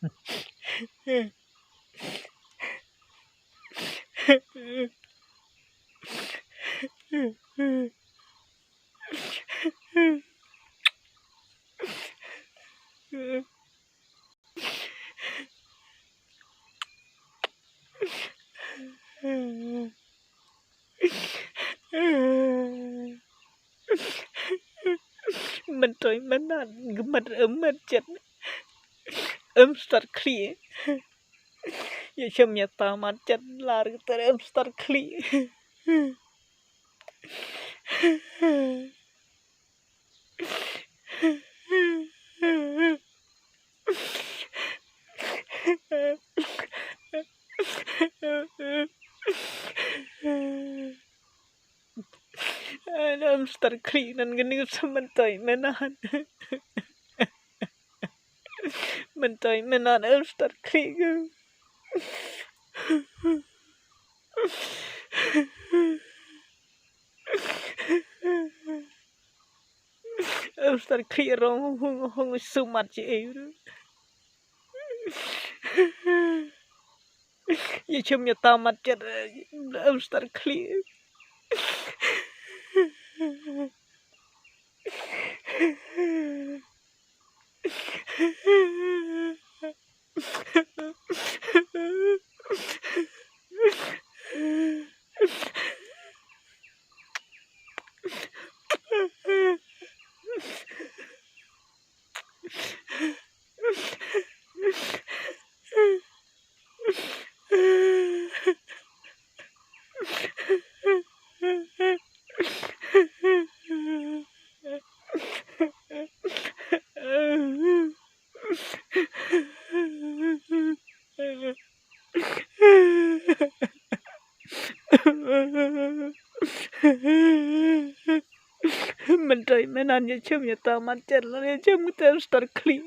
mình trời mình ăn mình mình chết start clear giờ chăm nhà ta mà chết là cái start clear start clear nan gani mình trời mình ăn start clear start clear không sumat je giờ chăm nhà ta mà chết start clear mình trời mình ăn giờ chăm nhà ta mà chết là giờ chăm cái start clear